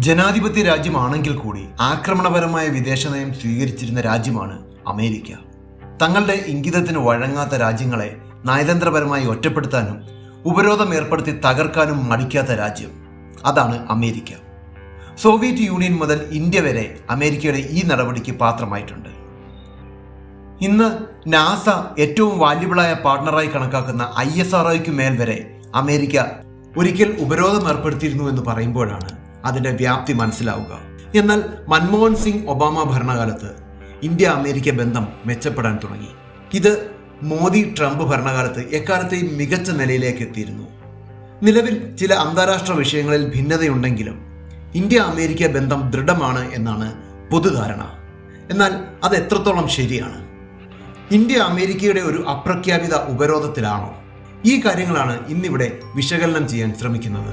ജനാധിപത്യ രാജ്യമാണെങ്കിൽ കൂടി ആക്രമണപരമായ വിദേശനയം സ്വീകരിച്ചിരുന്ന രാജ്യമാണ് അമേരിക്ക. തങ്ങളുടെ ഇംഗിതത്തിന് വഴങ്ങാത്ത രാജ്യങ്ങളെ നയതന്ത്രപരമായി ഒറ്റപ്പെടുത്താനും ഉപരോധം ഏർപ്പെടുത്തി തകർക്കാനും മടിക്കാത്ത രാജ്യം, അതാണ് അമേരിക്ക. സോവിയറ്റ് യൂണിയൻ മുതൽ ഇന്ത്യ വരെ അമേരിക്കയുടെ ഈ നടപടിക്ക് പാത്രമായിട്ടുണ്ട്. ഇന്ന് നാസ ഏറ്റവും വാല്യുബിളായ പാർട്ണറായി കണക്കാക്കുന്ന ISROയ്ക്ക് മേൽ വരെ അമേരിക്ക ഒരിക്കൽ ഉപരോധം ഏർപ്പെടുത്തിയിരുന്നു എന്ന് പറയുമ്പോഴാണ് അതിൻ്റെ വ്യാപ്തി മനസ്സിലാവുക. എന്നാൽ മൻമോഹൻ സിംഗ് ഒബാമ ഭരണകാലത്ത് ഇന്ത്യ അമേരിക്ക ബന്ധം മെച്ചപ്പെടാൻ തുടങ്ങി. ഇത് മോദി ട്രംപ് ഭരണകാലത്ത് എക്കാലത്തെയും മികച്ച നിലയിലേക്ക് എത്തിയിരുന്നു. നിലവിൽ ചില അന്താരാഷ്ട്ര വിഷയങ്ങളിൽ ഭിന്നതയുണ്ടെങ്കിലും ഇന്ത്യ അമേരിക്ക ബന്ധം ദൃഢമാണ് എന്നാണ് പൊതുധാരണ. എന്നാൽ അത് എത്രത്തോളം ശരിയാണ്? ഇന്ത്യ അമേരിക്കയുടെ ഒരു അപ്രഖ്യാപിത ഉപരോധത്തിലാണോ? ഈ കാര്യങ്ങളാണ് ഇന്നിവിടെ വിശകലനം ചെയ്യാൻ ശ്രമിക്കുന്നത്.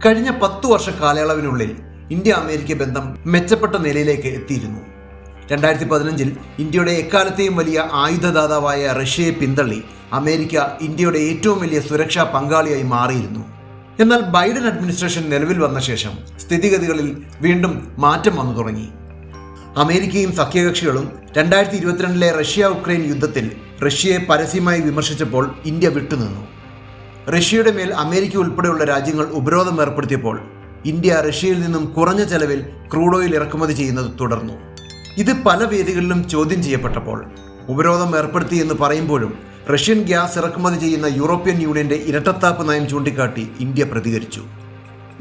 കഴിഞ്ഞ 10 വർഷ കാലയളവിനുള്ളിൽ ഇന്ത്യ അമേരിക്ക ബന്ധം മെച്ചപ്പെട്ട നിലയിലേക്ക് എത്തിയിരുന്നു. 2015 ഇന്ത്യയുടെ എക്കാലത്തെയും വലിയ ആയുധദാതാവായ റഷ്യയെ പിന്തള്ളി അമേരിക്ക ഇന്ത്യയുടെ ഏറ്റവും വലിയ സുരക്ഷാ പങ്കാളിയായി മാറിയിരുന്നു. എന്നാൽ ബൈഡൻ അഡ്മിനിസ്ട്രേഷൻ നിലവിൽ വന്ന ശേഷം സ്ഥിതിഗതികളിൽ വീണ്ടും മാറ്റം വന്നു തുടങ്ങി. അമേരിക്കയും സഖ്യകക്ഷികളും 2022 റഷ്യ ഉക്രൈൻ യുദ്ധത്തിൽ റഷ്യയെ പരസ്യമായി വിമർശിച്ചപ്പോൾ ഇന്ത്യ വിട്ടുനിന്നു. റഷ്യയുടെ മേൽ അമേരിക്ക ഉൾപ്പെടെയുള്ള രാജ്യങ്ങൾ ഉപരോധം ഏർപ്പെടുത്തിയപ്പോൾ ഇന്ത്യ റഷ്യയിൽ നിന്നും കുറഞ്ഞ ചെലവിൽ ക്രൂഡ് ഓയിൽ ഇറക്കുമതി ചെയ്യുന്നത് തുടർന്നു. ഇത് പല വേദികളിലും ചോദ്യം ചെയ്യപ്പെട്ടപ്പോൾ ഉപരോധം ഏർപ്പെടുത്തി എന്ന് പറയുമ്പോഴും റഷ്യൻ ഗ്യാസ് ഇറക്കുമതി ചെയ്യുന്ന യൂറോപ്യൻ യൂണിയന്റെ ഇരട്ടത്താപ്പ് നയം ചൂണ്ടിക്കാട്ടി ഇന്ത്യ പ്രതികരിച്ചു.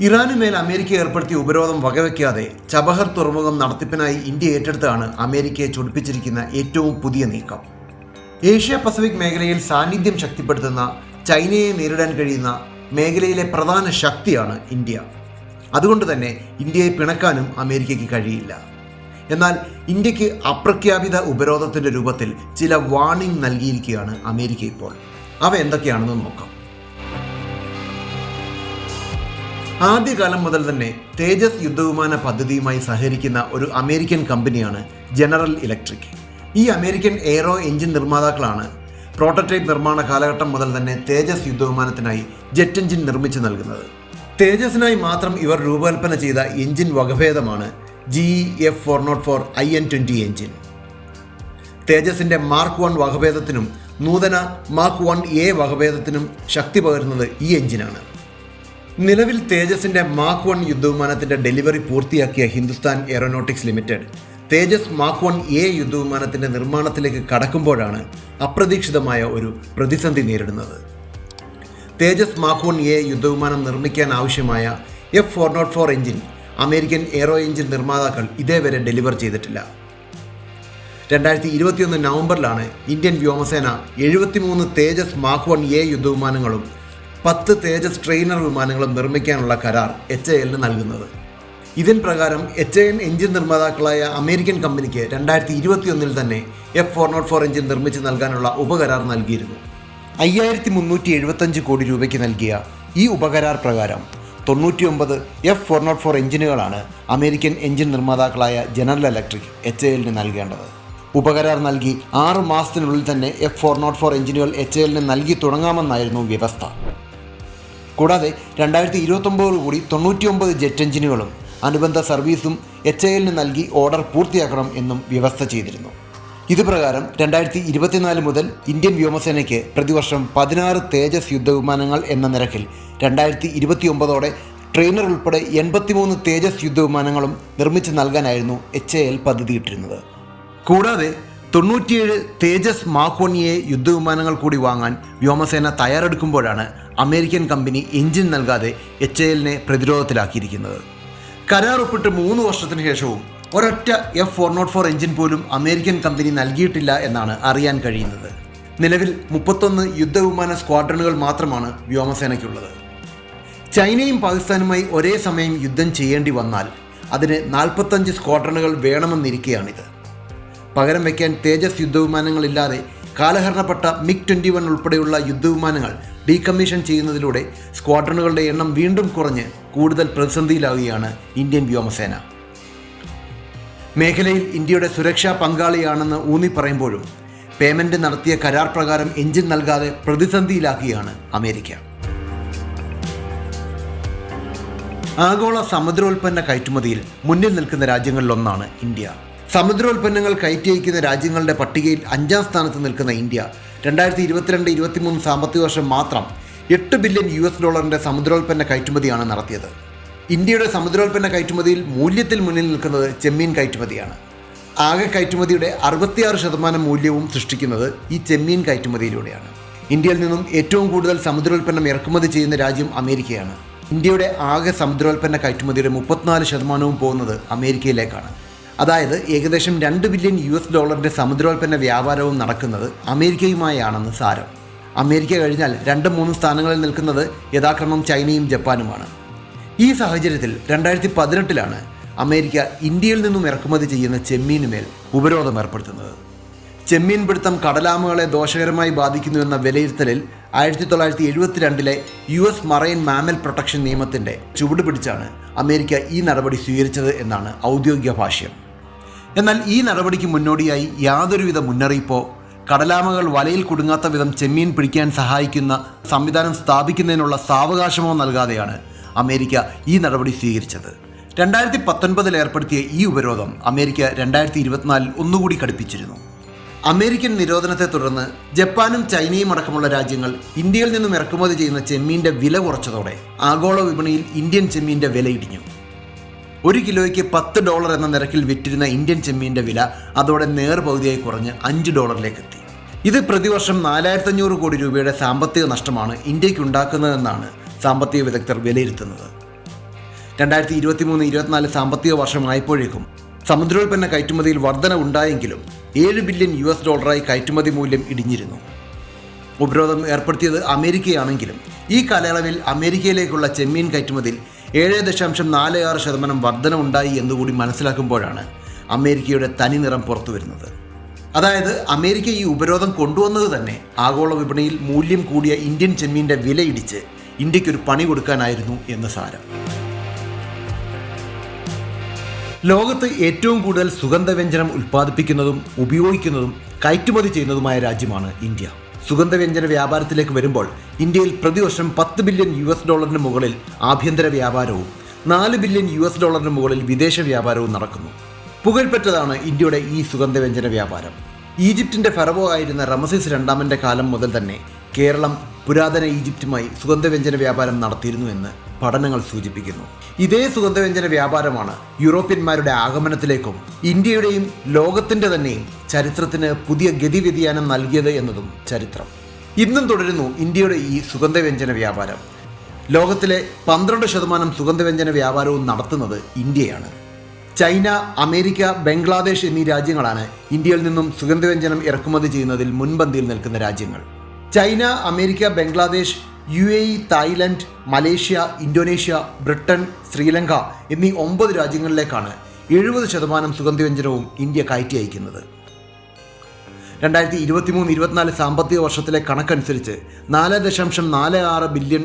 ഇറാനു മേൽ അമേരിക്ക ഏർപ്പെടുത്തിയ ഉപരോധം വകവയ്ക്കാതെ ചബഹർ തുറമുഖം നടത്തിപ്പിനായി ഇന്ത്യ ഏറ്റെടുത്താണ് അമേരിക്കയെ ചൊടിപ്പിച്ചിരിക്കുന്ന ഏറ്റവും പുതിയ നീക്കം. ഏഷ്യ പസഫിക് മേഖലയിൽ സാന്നിധ്യം ശക്തിപ്പെടുത്തുന്ന ചൈനയെ നേരിടാൻ കഴിയുന്ന മേഖലയിലെ പ്രധാന ശക്തിയാണ് ഇന്ത്യ. അതുകൊണ്ട് തന്നെ ഇന്ത്യയെ പിണക്കാനും അമേരിക്കയ്ക്ക് കഴിയില്ല. എന്നാൽ ഇന്ത്യക്ക് അപ്രഖ്യാപിത ഉപരോധത്തിന്റെ രൂപത്തിൽ ചില വാർണിംഗ് നൽകിയിരിക്കുകയാണ് അമേരിക്ക ഇപ്പോൾ. അവ എന്തൊക്കെയാണെന്ന് നോക്കാം. ആദ്യകാലം മുതൽ തന്നെ തേജസ് യുദ്ധവിമാന പദ്ധതിയുമായി സഹകരിക്കുന്ന ഒരു അമേരിക്കൻ കമ്പനിയാണ് ജനറൽ ഇലക്ട്രിക്. ഈ അമേരിക്കൻ എയ്റോ എഞ്ചിൻ നിർമ്മാതാക്കളാണ് പ്രോട്ടോടൈപ്പ് നിർമ്മാണ കാലഘട്ടം മുതൽ തന്നെ തേജസ് യുദ്ധവിമാനത്തിനായി ജെറ്റ് എഞ്ചിൻ നിർമ്മിച്ചു നൽകുന്നത്. തേജസിനായി മാത്രം ഇവർ രൂപകൽപ്പന ചെയ്ത എഞ്ചിൻ വകഭേദമാണ് GE F404 IN-20 എഞ്ചിൻ. തേജസിന്റെ മാർക്ക് 1 വകഭേദത്തിനും നൂതന മാർക്ക് 1A വകഭേദത്തിനും ശക്തി പകരുന്നത് ഈ എഞ്ചിനാണ്. നിലവിൽ തേജസിന്റെ മാർക്ക് 1 യുദ്ധവിമാനത്തിന്റെ ഡെലിവറി പൂർത്തിയാക്കിയ ഹിന്ദുസ്ഥാൻ എയറോനോട്ടിക്സ് ലിമിറ്റഡ് തേജസ് മാർക്ക് 1A യുദ്ധവിമാനത്തിന്റെ നിർമ്മാണത്തിലേക്ക് കടക്കുമ്പോഴാണ് അപ്രതീക്ഷിതമായ ഒരു പ്രതിസന്ധി നേരിടുന്നത്. തേജസ് മാർക്ക് 1A യുദ്ധവിമാനം നിർമ്മിക്കാൻ ആവശ്യമായ F404 engine American aero engine നിർമ്മാതാക്കൾ ഇതേവരെ ഡെലിവർ ചെയ്തിട്ടില്ല. 2021 നവംബറിലാണ് ഇന്ത്യൻ വ്യോമസേന 73 തേജസ് മാർക്ക് 1A യുദ്ധവിമാനങ്ങളും 10 തേജസ് ട്രെയിനർ വിമാനങ്ങളും നിർമ്മിക്കാനുള്ള കരാർ HALന് നൽകുന്നത്. ഇതിൻ പ്രകാരം HAL എഞ്ചിൻ നിർമ്മാതാക്കളായ അമേരിക്കൻ കമ്പനിക്ക് 2021 തന്നെ F404 എഞ്ചിൻ നിർമ്മിച്ച് നൽകാനുള്ള ഉപകരാർ നൽകിയിരുന്നു. 5375 കോടി രൂപയ്ക്ക് നൽകിയ ഈ ഉപകരാർ പ്രകാരം 99 F404 എഞ്ചിനുകളാണ് അമേരിക്കൻ എഞ്ചിൻ നിർമ്മാതാക്കളായ ജനറൽ ഇലക്ട്രിക് HALന് നൽകേണ്ടത്. ഉപകരാർ നൽകി 6 മാസത്തിനുള്ളിൽ തന്നെ F404 എഞ്ചിനുകൾ HALന് നൽകി തുടങ്ങാമെന്നായിരുന്നു വ്യവസ്ഥ. കൂടാതെ 2029 കൂടി 99 ജെറ്റ് എഞ്ചിനുകളും അനുബന്ധ സർവീസും HALന് നൽകി ഓർഡർ പൂർത്തിയാക്കണം എന്നും വ്യവസ്ഥ ചെയ്തിരുന്നു. ഇതുപ്രകാരം 2024 മുതൽ ഇന്ത്യൻ വ്യോമസേനയ്ക്ക് പ്രതിവർഷം 16 തേജസ് യുദ്ധവിമാനങ്ങൾ എന്ന നിരക്കിൽ 2029 ട്രെയിനർ ഉൾപ്പെടെ 83 തേജസ് യുദ്ധവിമാനങ്ങളും നിർമ്മിച്ച് നൽകാനായിരുന്നു HAL പദ്ധതിയിട്ടിരുന്നത്. കൂടാതെ 97 തേജസ് മാർക്ക് 1A യുദ്ധവിമാനങ്ങൾ കൂടി വാങ്ങാൻ വ്യോമസേന തയ്യാറെടുക്കുമ്പോഴാണ് അമേരിക്കൻ കമ്പനി എഞ്ചിൻ നൽകാതെ HALനെ പ്രതിരോധത്തിലാക്കിയിരിക്കുന്നത്. കരാർ ഒപ്പിട്ട് 3 വർഷത്തിന് ശേഷവും ഒരൊറ്റ F404 എഞ്ചിൻ പോലും അമേരിക്കൻ കമ്പനി നൽകിയിട്ടില്ല എന്നാണ് അറിയാൻ കഴിയുന്നത്. നിലവിൽ 31 യുദ്ധവിമാന സ്ക്വാഡ്രണുകൾ മാത്രമാണ് വ്യോമസേനയ്ക്കുള്ളത്. ചൈനയും പാകിസ്ഥാനുമായി ഒരേ സമയം യുദ്ധം ചെയ്യേണ്ടി വന്നാൽ അതിന് 45 സ്ക്വാഡ്രണുകൾ വേണമെന്നിരിക്കെയാണിത്. പകരം വയ്ക്കാൻ തേജസ് യുദ്ധവിമാനങ്ങളില്ലാതെ കാലഹരണപ്പെട്ട MiG-21 ഉൾപ്പെടെയുള്ള യുദ്ധവിമാനങ്ങൾ ഡീകമ്മീഷൻ ചെയ്യുന്നതിലൂടെ സ്ക്വാഡ്രണുകളുടെ എണ്ണം വീണ്ടും കുറഞ്ഞ് കൂടുതൽ പ്രതിസന്ധിയിലാവുകയാണ് ഇന്ത്യൻ വ്യോമസേന. മേഖലയിൽ ഇന്ത്യയുടെ സുരക്ഷാ പങ്കാളിയാണെന്ന് ഊന്നി പറയുമ്പോഴും പേയ്മെന്റ് നടത്തിയ കരാർ പ്രകാരം എഞ്ചിൻ നൽകാതെ പ്രതിസന്ധിയിലാക്കിയാണ് അമേരിക്ക. ആഗോള സമുദ്രോൽപ്പന്ന കയറ്റുമതിയിൽ മുന്നിൽ നിൽക്കുന്ന രാജ്യങ്ങളിലൊന്നാണ് ഇന്ത്യ. സമുദ്രോൽപ്പന്നങ്ങൾ കയറ്റി അയക്കുന്ന രാജ്യങ്ങളുടെ പട്ടികയിൽ 5ാം സ്ഥാനത്ത് നിൽക്കുന്ന ഇന്ത്യ 2022-23 സാമ്പത്തിക വർഷം മാത്രം $8 ബില്യൺ സമുദ്രോൽപ്പന്ന കയറ്റുമതിയാണ് നടത്തിയത്. ഇന്ത്യയുടെ സമുദ്രോൽപ്പന്ന കയറ്റുമതിയിൽ മൂല്യത്തിൽ മുന്നിൽ നിൽക്കുന്നത് ചെമ്മീൻ കയറ്റുമതിയാണ്. ആകെ കയറ്റുമതിയുടെ 66% മൂല്യവും സൃഷ്ടിക്കുന്നത് ഈ ചെമ്മീൻ കയറ്റുമതിയിലൂടെയാണ്. ഇന്ത്യയിൽ നിന്നും ഏറ്റവും കൂടുതൽ സമുദ്രോൽപ്പന്നം ഇറക്കുമതി ചെയ്യുന്ന രാജ്യം അമേരിക്കയാണ്. ഇന്ത്യയുടെ ആകെ സമുദ്രോൽപ്പന്ന കയറ്റുമതിയുടെ 34% പോകുന്നത് അമേരിക്കയിലേക്കാണ്. അതായത് ഏകദേശം $2 ബില്യൺ സമുദ്രോൽപ്പന്ന വ്യാപാരവും നടക്കുന്നത് അമേരിക്കയുമായാണെന്ന് സാരം. അമേരിക്ക കഴിഞ്ഞാൽ 2-3 സ്ഥാനങ്ങളിൽ നിൽക്കുന്നത് യഥാക്രമം ചൈനയും ജപ്പാനുമാണ്. ഈ സാഹചര്യത്തിൽ 2018 അമേരിക്ക ഇന്ത്യയിൽ നിന്നും ഇറക്കുമതി ചെയ്യുന്ന ചെമ്മീനുമേൽ ഉപരോധം ഏർപ്പെടുത്തുന്നത്. ചെമ്മീൻ പിടുത്തം കടലാമകളെ ദോഷകരമായി ബാധിക്കുന്നു എന്ന വിലയിരുത്തലിൽ 1972 US മറൈൻ മാമൽ പ്രൊട്ടക്ഷൻ നിയമത്തിൻ്റെ ചുവട് പിടിച്ചാണ് അമേരിക്ക ഈ നടപടി സ്വീകരിച്ചത് എന്നാണ് ഔദ്യോഗിക ഭാഷ്യം. എന്നാൽ ഈ നടപടിക്ക് മുന്നോടിയായി യാതൊരുവിധ മുന്നറിയിപ്പോ കടലാമകൾ വലയിൽ കുടുങ്ങാത്ത വിധം ചെമ്മീൻ പിടിക്കാൻ സഹായിക്കുന്ന സംവിധാനം സ്ഥാപിക്കുന്നതിനുള്ള സാവകാശമോ നൽകാതെയാണ് അമേരിക്ക ഈ നടപടി സ്വീകരിച്ചത്. 2019 ഏർപ്പെടുത്തിയ ഈ ഉപരോധം അമേരിക്ക 2024 ഒന്നുകൂടി കടുപ്പിച്ചിരുന്നു. അമേരിക്കൻ നിരോധനത്തെ തുടർന്ന് ജപ്പാനും ചൈനയും അടക്കമുള്ള രാജ്യങ്ങൾ ഇന്ത്യയിൽ നിന്നും ഇറക്കുമതി ചെയ്യുന്ന ചെമ്മീൻ്റെ വില കുറച്ചതോടെ ആഗോള വിപണിയിൽ ഇന്ത്യൻ ചെമ്മീൻ്റെ വില ഇടിഞ്ഞു. 1 കിലോയ്ക്ക് $10 എന്ന നിരക്കിൽ വിറ്റിരുന്ന ഇന്ത്യൻ ചെമ്മീൻ്റെ വില അതോടെ നേർപകുതിയായി കുറഞ്ഞ് $5 എത്തി. ഇത് പ്രതിവർഷം 4500 കോടി രൂപയുടെ സാമ്പത്തിക നഷ്ടമാണ് ഇന്ത്യക്ക് ഉണ്ടാക്കുന്നതെന്നാണ് സാമ്പത്തിക വിദഗ്ധർ വിലയിരുത്തുന്നത്. 2023-24 സാമ്പത്തിക വർഷമായപ്പോഴേക്കും സമുദ്രോൽപ്പന്ന കയറ്റുമതിയിൽ വർധന ഉണ്ടായെങ്കിലും $7 ബില്യൺ കയറ്റുമതി മൂല്യം ഇടിഞ്ഞിരുന്നു. ഉപരോധം ഏർപ്പെടുത്തിയത് അമേരിക്കയാണെങ്കിലും ഈ കാലയളവിൽ അമേരിക്കയിലേക്കുള്ള ചെമ്മീൻ കയറ്റുമതിയിൽ 7.46% വർധന ഉണ്ടായി എന്നുകൂടി മനസ്സിലാക്കുമ്പോഴാണ് അമേരിക്കയുടെ തനി നിറം പുറത്തു വരുന്നത്. അതായത് അമേരിക്ക ഈ ഉപരോധം കൊണ്ടുവന്നത് തന്നെ ആഗോള വിപണിയിൽ മൂല്യം കൂടിയ ഇന്ത്യൻ ചെമ്മീൻ്റെ വില ഇടിച്ച് ഇന്ത്യക്കൊരു പണി കൊടുക്കാനായിരുന്നു എന്ന് സാരം. ലോകത്ത് ഏറ്റവും കൂടുതൽ സുഗന്ധവ്യഞ്ജനം ഉൽപ്പാദിപ്പിക്കുന്നതും ഉപയോഗിക്കുന്നതും കയറ്റുമതി ചെയ്യുന്നതുമായ രാജ്യമാണ് ഇന്ത്യ. സുഗന്ധവ്യഞ്ജന വ്യാപാരത്തിലേക്ക് വരുമ്പോൾ ഇന്ത്യയിൽ പ്രതിവർഷം $10 ബില്യൺ മുകളിൽ ആഭ്യന്തര വ്യാപാരവും $4 ബില്യൺ മുകളിൽ വിദേശ വ്യാപാരവും നടക്കുന്നു. പുകഴ്പെറ്റതാണ് ഇന്ത്യയുടെ ഈ സുഗന്ധവ്യഞ്ജന വ്യാപാരം. ഈജിപ്തിൻ്റെ ഫറവോ ആയിരുന്ന റമസീസ് രണ്ടാമൻ്റെ കാലം മുതൽ തന്നെ കേരളം പുരാതന ഈജിപ്തുമായി സുഗന്ധവ്യഞ്ജന വ്യാപാരം നടത്തിയിരുന്നു എന്ന് പഠനങ്ങൾ സൂചിപ്പിക്കുന്നു. ഇതേ സുഗന്ധവ്യഞ്ജന വ്യാപാരമാണ് യൂറോപ്യന്മാരുടെ ആഗമനത്തിലേക്കും ഇന്ത്യയുടെയും ലോകത്തിൻ്റെ തന്നെയും ചരിത്രത്തിന് പുതിയ ഗതിവ്യതിയാനം നൽകിയത് എന്നതും ചരിത്രം. ഇന്നും തുടരുന്നു ഇന്ത്യയുടെ ഈ സുഗന്ധവ്യഞ്ജന വ്യാപാരം. ലോകത്തിലെ 12% സുഗന്ധവ്യഞ്ജന വ്യാപാരവും നടത്തുന്നത് ഇന്ത്യയാണ്. ചൈന, അമേരിക്ക, ബംഗ്ലാദേശ് എന്നീ രാജ്യങ്ങളാണ് ഇന്ത്യയിൽ നിന്നും സുഗന്ധവ്യഞ്ജനം ഇറക്കുമതി ചെയ്യുന്നതിൽ മുൻപന്തിയിൽ നിൽക്കുന്ന രാജ്യങ്ങൾ. China, America, Bangladesh, UAE, Thailand, Malaysia, Indonesia, Britain, Sri Lanka എന്നീ 9 രാജ്യങ്ങളിലേക്കാണ് 70% സുഗന്ധവ്യഞ്ജനവും ഇന്ത്യ കയറ്റി അയക്കുന്നത്. 2023-24 സാമ്പത്തിക വർഷത്തിലെ കണക്കനുസരിച്ച് $4.46 ബില്യൺ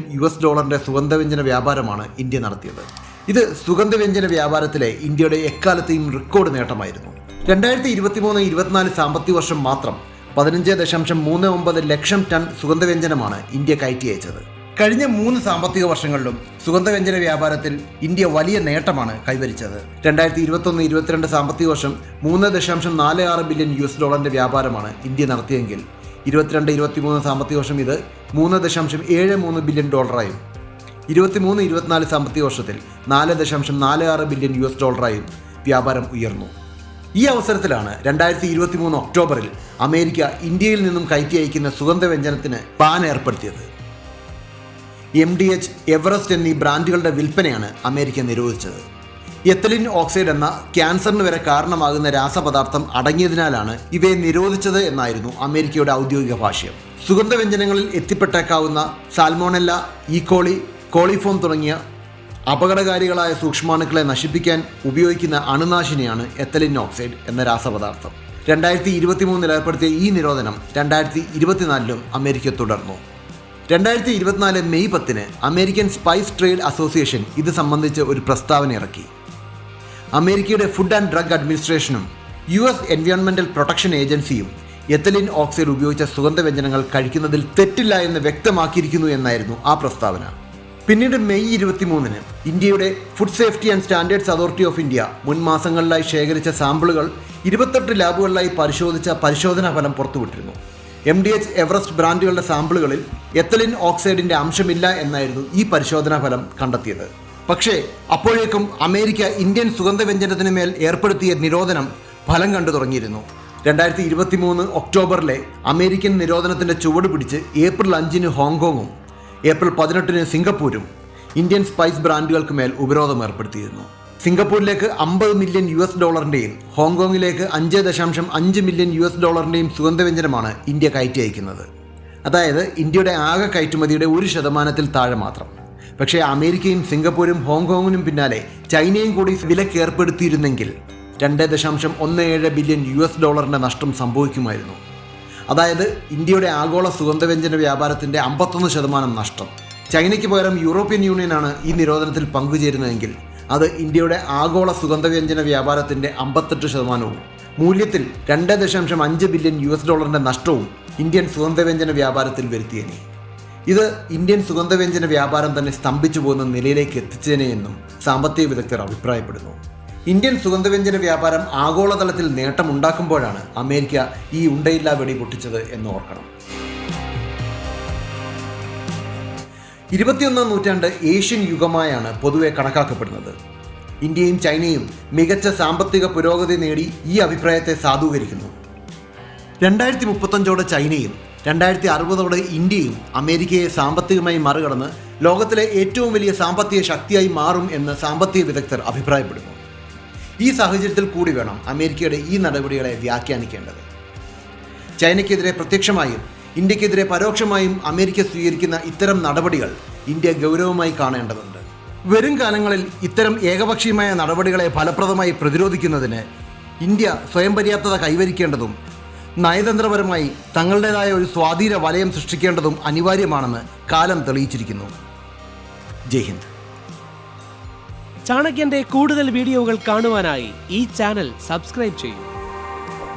സുഗന്ധവ്യഞ്ജന വ്യാപാരമാണ് ഇന്ത്യ നടത്തിയത്. ഇത് സുഗന്ധവ്യഞ്ജന വ്യാപാരത്തിലെ ഇന്ത്യയുടെ എക്കാലത്തെയും റെക്കോർഡ് നേട്ടമായിരുന്നു. 2023-24 സാമ്പത്തിക വർഷം മാത്രം 15.39 ലക്ഷം ടൺ സുഗന്ധവ്യഞ്ജനമാണ് ഇന്ത്യ കയറ്റി അയച്ചത്. കഴിഞ്ഞ 3 സാമ്പത്തിക വർഷങ്ങളിലും സുഗന്ധവ്യഞ്ജന വ്യാപാരത്തിൽ ഇന്ത്യ വലിയ നേട്ടമാണ് കൈവരിച്ചത്. 2021-22 സാമ്പത്തിക വർഷം $3.46 ബില്യൺ വ്യാപാരമാണ് ഇന്ത്യ നടത്തിയെങ്കിൽ 22-23 സാമ്പത്തിക വർഷം ഇത് $3.73 ബില്യൺ, 23-24 സാമ്പത്തിക വർഷത്തിൽ $4.46 ബില്യൺ വ്യാപാരം ഉയർന്നു. ഈ അവസരത്തിലാണ് 2023 ഒക്ടോബറിൽ അമേരിക്ക ഇന്ത്യയിൽ നിന്നും കയറ്റി അയക്കുന്ന സുഗന്ധവ്യഞ്ജനത്തിന് ബാൻ ഏർപ്പെടുത്തിയത്. MDH, എവറസ്റ്റ് എന്നീ ബ്രാൻഡുകളുടെ വിൽപ്പനയാണ് അമേരിക്ക നിരോധിച്ചത്. എത്തലിൻ ഓക്സൈഡ് എന്ന ക്യാൻസറിന് വരെ കാരണമാകുന്ന രാസപദാർത്ഥം അടങ്ങിയതിനാലാണ് ഇവയെ നിരോധിച്ചത് എന്നായിരുന്നു അമേരിക്കയുടെ ഔദ്യോഗിക ഭാഷ്യം. സുഗന്ധവ്യഞ്ജനങ്ങളിൽ എത്തിപ്പെട്ടേക്കാവുന്ന സാൽമോണെല്ല, ഈക്കോളി, കോളിഫോം തുടങ്ങിയ അപകടകാരികളായ സൂക്ഷ്മാണുക്കളെ നശിപ്പിക്കാൻ ഉപയോഗിക്കുന്ന അണുനാശിനിയാണ് എത്തലിൻ ഓക്സൈഡ് എന്ന രാസപദാർത്ഥം. 2023 ഏർപ്പെടുത്തിയ ഈ നിരോധനം 2024 അമേരിക്ക തുടർന്നു. 2024 May 10 American Spice Trade Association ഇത് സംബന്ധിച്ച് ഒരു പ്രസ്താവന ഇറക്കി. അമേരിക്കയുടെ ഫുഡ് ആൻഡ് ഡ്രഗ് അഡ്മിനിസ്ട്രേഷനും US എൻവയോൺമെന്റൽ പ്രൊട്ടക്ഷൻ ഏജൻസിയും എത്തലിൻ ഓക്സൈഡ് ഉപയോഗിച്ച സുഗന്ധവ്യഞ്ജനങ്ങൾ കഴിക്കുന്നതിൽ തെറ്റില്ല എന്ന് വ്യക്തമാക്കിയിരിക്കുന്നു എന്നായിരുന്നു ആ പ്രസ്താവന. പിന്നീട് മെയ് 23-ന് ഇന്ത്യയുടെ food safety and standards authority of India മുൻ മാസങ്ങളിലായി ശേഖരിച്ച സാമ്പിളുകൾ 28 ലാബുകളിലായി പരിശോധിച്ച പരിശോധനാ ഫലം പുറത്തുവിട്ടിരുന്നു. MDH എവറസ്റ്റ് ബ്രാൻഡുകളുടെ സാമ്പിളുകളിൽ എത്തലിൻ ഓക്സൈഡിന്റെ അംശമില്ല എന്നായിരുന്നു ഈ പരിശോധനാ ഫലം കണ്ടെത്തിയത്. പക്ഷേ അപ്പോഴേക്കും അമേരിക്ക ഇന്ത്യൻ സുഗന്ധവ്യഞ്ജനത്തിന് മേൽ ഏർപ്പെടുത്തിയ നിരോധനം ഫലം കണ്ടു തുടങ്ങിയിരുന്നു. 2023 ഒക്ടോബറിലെ അമേരിക്കൻ നിരോധനത്തിന്റെ ചുവട് പിടിച്ച് ഏപ്രിൽ 5-ന് ഹോങ്കോങ്ങും ഏപ്രിൽ 18-ന് സിംഗപ്പൂരും ഇന്ത്യൻ സ്പൈസ് ബ്രാൻഡുകൾക്ക് മേൽ ഉപരോധം ഏർപ്പെടുത്തിയിരുന്നു. സിംഗപ്പൂരിലേക്ക് $50 മില്യൺ, ഹോങ്കോങ്ങിലേക്ക് $5.5 മില്യൺ സുഗന്ധവ്യഞ്ജനമാണ് ഇന്ത്യ കയറ്റി അയക്കുന്നത്. അതായത് ഇന്ത്യയുടെ ആകെ കയറ്റുമതിയുടെ 1% താഴെ മാത്രം. പക്ഷേ അമേരിക്കയും സിംഗപ്പൂരും ഹോങ്കോങ്ങിനും പിന്നാലെ ചൈനയും കൂടി വിലക്ക് ഏർപ്പെടുത്തിയിരുന്നെങ്കിൽ $2.17 ബില്യൺ നഷ്ടം സംഭവിക്കുമായിരുന്നു. അതായത് ഇന്ത്യയുടെ ആഗോള സുഗന്ധവ്യഞ്ജന വ്യാപാരത്തിൻ്റെ 51% നഷ്ടം. ചൈനയ്ക്ക് പകരം യൂറോപ്യൻ യൂണിയനാണ് ഈ നിരോധനത്തിൽ പങ്കുചേരുന്നതെങ്കിൽ അത് ഇന്ത്യയുടെ ആഗോള സുഗന്ധവ്യഞ്ജന വ്യാപാരത്തിൻ്റെ 58%, മൂല്യത്തിൽ $2.5 ബില്യൺ നഷ്ടവും ഇന്ത്യൻ സുഗന്ധവ്യഞ്ജന വ്യാപാരത്തിൽ വരുത്തിയേനെ. ഇത് ഇന്ത്യൻ സുഗന്ധവ്യഞ്ജന വ്യാപാരം തന്നെ സ്തംഭിച്ചു പോകുന്ന നിലയിലേക്ക് എത്തിച്ചേനെയെന്നും സാമ്പത്തിക വിദഗ്ധർ അഭിപ്രായപ്പെടുന്നു. ഇന്ത്യൻ സുഗന്ധവ്യഞ്ജന വ്യാപാരം ആഗോളതലത്തിൽ നേട്ടമുണ്ടാക്കുമ്പോഴാണ് അമേരിക്ക ഈ ഉണ്ടയില്ലാ വെടി പൊട്ടിച്ചത് എന്ന് ഓർക്കണം. 21-ാം നൂറ്റാണ്ട് ഏഷ്യൻ യുഗമായാണ് പൊതുവെ കണക്കാക്കപ്പെടുന്നത്. ഇന്ത്യയും ചൈനയും മികച്ച സാമ്പത്തിക പുരോഗതി നേടി ഈ അഭിപ്രായത്തെ സാധൂകരിക്കുന്നു. 2035 ചൈനയും 2060 ഇന്ത്യയും അമേരിക്കയെ സാമ്പത്തികമായി മറികടന്ന് ലോകത്തിലെ ഏറ്റവും വലിയ സാമ്പത്തിക ശക്തിയായി മാറും എന്ന് സാമ്പത്തിക വിദഗ്ധർ അഭിപ്രായപ്പെടുന്നു. ഈ സാഹചര്യത്തിൽ കൂടി വേണം അമേരിക്കയുടെ ഈ നടപടികളെ വ്യാഖ്യാനിക്കേണ്ടത്. ചൈനയ്ക്കെതിരെ പ്രത്യക്ഷമായും ഇന്ത്യക്കെതിരെ പരോക്ഷമായും അമേരിക്ക സ്വീകരിക്കുന്ന ഇത്തരം നടപടികൾ ഇന്ത്യ ഗൗരവമായി കാണേണ്ടതുണ്ട്. വരും കാലങ്ങളിൽ ഇത്തരം ഏകപക്ഷീയമായ നടപടികളെ ഫലപ്രദമായി പ്രതിരോധിക്കുന്നതിന് ഇന്ത്യ സ്വയം പര്യാപ്തത കൈവരിക്കേണ്ടതും നയതന്ത്രപരമായി തങ്ങളുടേതായ ഒരു സ്വാധീന വലയം സൃഷ്ടിക്കേണ്ടതും അനിവാര്യമാണെന്ന് കാലം തെളിയിച്ചിരിക്കുന്നു. ജയ് ഹിന്ദ്. ചാണക്യന്റെ കൂടുതൽ വീഡിയോകൾ കാണുവാനായി ഈ ചാനൽ സബ്സ്ക്രൈബ് ചെയ്യൂ.